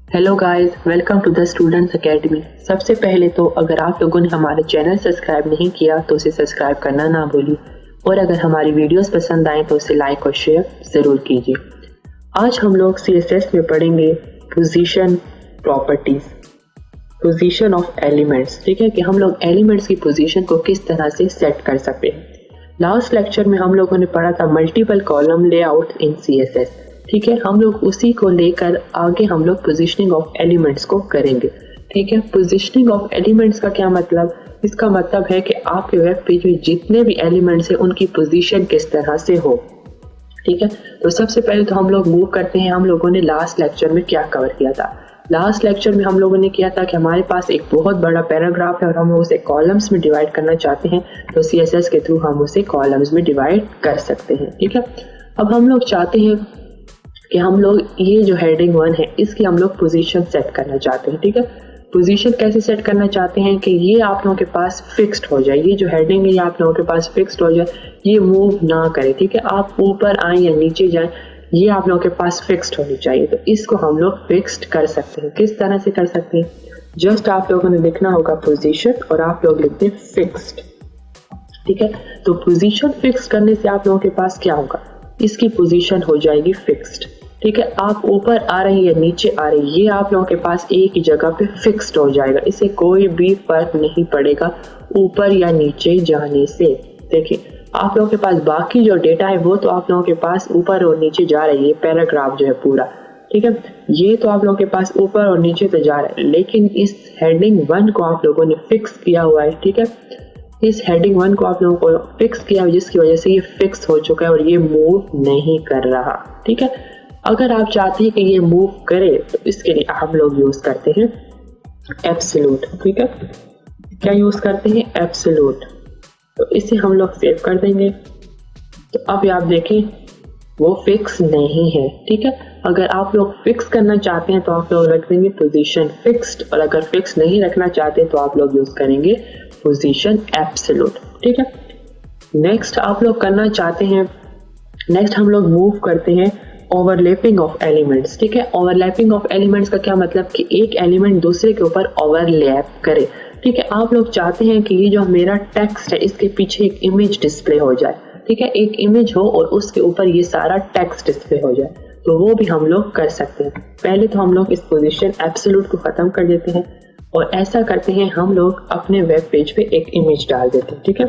Hello guys, welcome to the students academy. सबसे पहले तो अगर आप लोगों ने हमारे चैनल सब्सक्राइब नहीं किया तो उसे सब्सक्राइब करना ना भूलिए, और अगर हमारी वीडियोस पसंद आए तो उसे लाइक और शेयर ज़रूर कीजिए। आज हम लोग CSS में पढ़ेंगे position properties, position of elements. ठीक है कि हम लोग एलिमेंट्स की पोजीशन को किस तरह से सेट कर सकते हैं। लास्ट लेक्चर में हम लोगों ने पढ़ा था मल्टीपल कॉलम लेआउट इन CSS। ठीक है, हम लोग उसी को लेकर आगे हम लोग पोजीशनिंग ऑफ एलिमेंट्स को करेंगे। ठीक है, पोजीशनिंग ऑफ एलिमेंट्स का क्या मतलब? इसका मतलब है कि आपके वेब पेज में जितने भी एलिमेंट्स हैं उनकी पोजीशन किस तरह से हो। ठीक है, तो सबसे पहले तो हम लोग मूव करते हैं। हम लोगों ने लास्ट लेक्चर में क्या कवर किया था? लास्ट लेक्चर में हम लोगों ने किया था कि हमारे पास एक बहुत बड़ा पैराग्राफ है और हम उसे कॉलम्स में डिवाइड करना चाहते हैं, तो CSS के थ्रू हम उसे कॉलम्स में डिवाइड कर सकते हैं। ठीक है, अब हम लोग चाहते हैं कि हम लोग ये जो हेडिंग 1 है इसकी हम लोग पोजीशन सेट करना चाहते हैं। ठीक है, पोजीशन कैसे सेट करना चाहते हैं कि ये आप लोगों के पास फिक्स्ड हो जाए, ये जो हेडिंग है ये आप लोगों के पास फिक्स्ड हो जाए, ये मूव ना करे। ठीक है, आप ऊपर आए या नीचे जाए, ये आप लोगों के पास फिक्स्ड होनी चाहिए। तो इसको हम लोग फिक्स्ड कर सकते हैं। किस तरह से कर सकते हैं? जस्ट आप लोगों ने लिखना होगा पोजीशन और आप लोग लिखते हैं फिक्स्ड। ठीक है, तो पोजीशन फिक्स करने से आप लोगों के पास क्या होगा? इसकी पोजीशन हो जाएगी फिक्स्ड। ठीक है, आप ऊपर आ रहे हैं या नीचे आ रहे हैं, ये आप लोगों के पास एक ही जगह पे फिक्स्ड हो जाएगा। इससे कोई भी फर्क नहीं पड़ेगा ऊपर या नीचे जाने से। देखिए, आप लोगों के पास बाकी जो डेटा है वो तो आप लोगों के पास ऊपर और नीचे जा रही है, पैराग्राफ जो है पूरा। ठीक है, ये तो आप लोगों के पास ऊपर और नीचे तो जा रहा है, लेकिन इस हेडिंग 1 को आप लोगों ने फिक्स किया हुआ है। ठीक है, इस हेडिंग 1 को आप लोगों को फिक्स किया है, जिसकी वजह से ये फिक्स हो चुका है और ये मूव नहीं कर रहा। ठीक है, अगर आप चाहते हैं कि ये मूव करे तो इसके लिए हम लोग यूज करते हैं एब्सोल्यूट। ठीक है, क्या यूज करते हैं? एब्सोल्यूट। तो इसे हम लोग सेव कर देंगे। तो अब आप देखें वो फिक्स नहीं है। ठीक है, अगर आप लोग फिक्स करना चाहते हैं तो आप लोग रख देंगे पोजीशन फिक्स्ड, और अगर फिक्स नहीं रखना चाहते तो आप लोग यूज करेंगे पोजीशन एब्सोल्यूट। ठीक है, नेक्स्ट आप लोग करना चाहते हैं, नेक्स्ट हम लोग मूव करते हैं ओवरलैपिंग ऑफ एलिमेंट्स। ठीक है, ओवरलैपिंग ऑफ एलिमेंट्स का क्या मतलब कि एक एलिमेंट दूसरे के ऊपर ओवरलैप करे। ठीक है, आप लोग चाहते हैं कि ये जो मेरा टेक्स्ट है इसके पीछे एक इमेज डिस्प्ले हो जाए। ठीक है, एक इमेज हो और उसके ऊपर ये सारा टेक्स्ट डिस्प्ले हो जाए, तो वो भी हम लोग कर सकते हैं। पहले तो हम लोग इस पोजीशन एब्सोल्यूट को खत्म कर देते हैं और ऐसा करते हैं हम लोग अपने वेब पेज पे एक इमेज डाल देते हैं। ठीक है,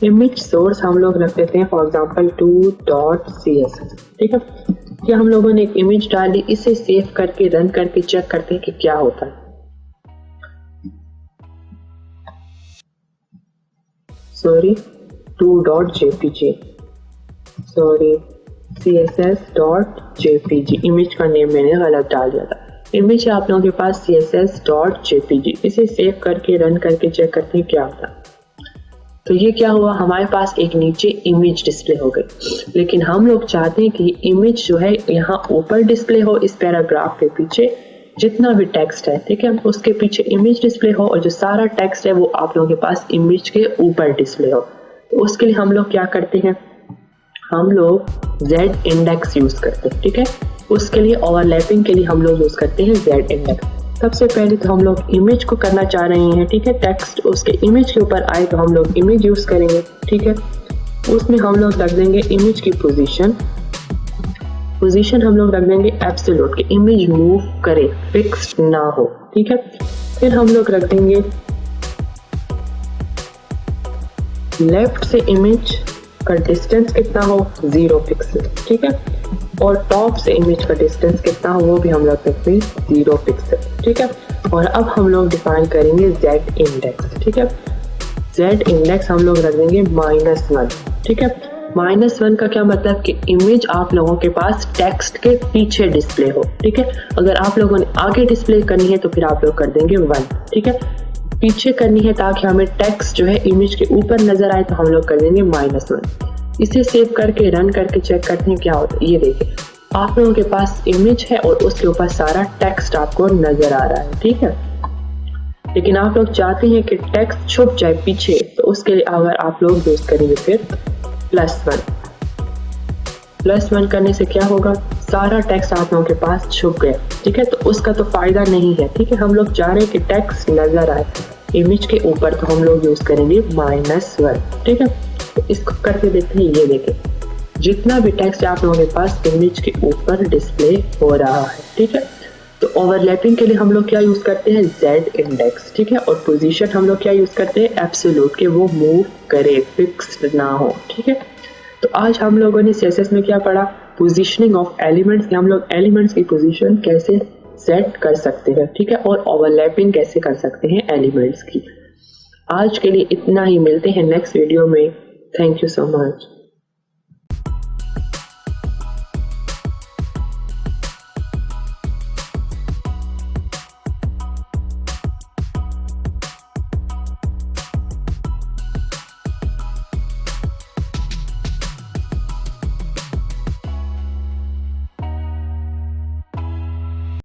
इमेज सोर्स हम लोग रख देते हैं फॉर एग्जांपल 2.css। ठीक है, क्या हम लोगों ने एक इमेज डाली, इसे सेव करके रन करके चेक करते हैं कि क्या होता है। Sorry, 2.jpg, sorry css.jpg, image का नेम मैंने गलत डाल दिया था। इमेज है आप लोगों के पास css.jpg, इसे सेव करके रन करके चेक करते हैं क्या होता है। तो ये क्या हुआ, हमारे पास एक नीचे इमेज डिस्प्ले हो गई, लेकिन हम लोग चाहते हैं कि इमेज जो है यहाँ ऊपर डिस्प्ले हो, इस पैराग्राफ के पीछे जितना भी टेक्स्ट है। ठीक है, उसके पीछे इमेज डिस्प्ले हो और जो सारा टेक्स्ट है वो आप लोगों के पास इमेज के ऊपर डिस्प्ले हो। तो उसके लिए हम लोग क्या करते हैं, हम लोग Z इंडेक्स यूज करते हैं। ठीक है, उसके लिए ओवरलैपिंग के लिए हम लोग यूज करते हैं Z इंडेक्स। सबसे पहले तो हम लोग इमेज को करना चाह रहे हैं। ठीक है, टेक्स्ट उसके इमेज के ऊपर आए तो हम लोग इमेज यूज करेंगे। ठीक है, उसमें हम लोग रख देंगे इमेज की पोजीशन, पोजीशन हम लोग रख देंगे एब्सोल्यूट, कि इमेज मूव करे, फिक्स्ड ना हो। ठीक है, फिर हम लोग रख देंगे लेफ्ट से इमेज का डिस्टेंस कितना हो, 0 पिक्सल। ठीक है, और टॉप से इमेज का डिस्टेंस कितना हो वो भी हम लोग रखते हैं 0 पिक्सल। ठीक है, और अब हम लोग डिफाइन करेंगे Z इंडेक्स। ठीक है, Z इंडेक्स हम लोग रख देंगे -1। ठीक है, -1 का क्या मतलब कि इमेज आप लोगों के पास टेक्स्ट के पीछे डिस्प्ले हो। ठीक है, अगर आप लोगों ने आगे डिस्प्ले करनी है तो फिर आप लोग कर देंगे 1। ठीक है, पीछे करनी है ताकि हमें टेक्स्ट जो है इमेज के ऊपर नजर आए तो हम लोग कर देंगे -1। इसे सेव करके रन करके चेक करते हैं क्या होता है। ये देखिए, आप लोगों के पास इमेज है और उसके ऊपर सारा टेक्स्ट आपको नजर आ रहा है। ठीक है, लेकिन आप लोग चाहते हैं कि टेक्स्ट छुप जाए पीछे, तो उसके लिए अगर आप लोग यूज करेंगे फिर +1। +1 करने से क्या होगा, सारा टेक्स्ट आप लोगों के पास छुप गया, ठीक है। तो उसका तो फायदा नहीं है, ठीक है। हम लोग चाह रहे हैं कि टेक्स्ट नजर आए इमेज के ऊपर, तो हम लोग यूज करेंगे -1, ठीक है। तो इसको करके देखते हैं, ये देखें जितना भी टेक्स्ट आप लोगों के पास इमेज के ऊपर डिस्प्ले हो रहा है, ठीक है। तो ओवरलैपिंग के लिए हम लोग क्या यूज करते हैं, Z इंडेक्स, ठीक है। और पोजीशन हम लोग क्या यूज करते हैं, एब्सोल्यूट, के वो मूव करे, फिक्स्ड ना हो, ठीक है। तो आज हम लोगों ने CSS में क्या पढ़ा, पोजीशनिंग ऑफ एलिमेंट्स, हम लोग एलिमेंट्स की पोजीशन कैसे सेट कर सकते हैं, ठीक है। और ओवरलैपिंग कैसे कर सकते हैं एलिमेंट्स की। आज के लिए इतना ही, मिलते हैं नेक्स्ट वीडियो में। Thank you so much.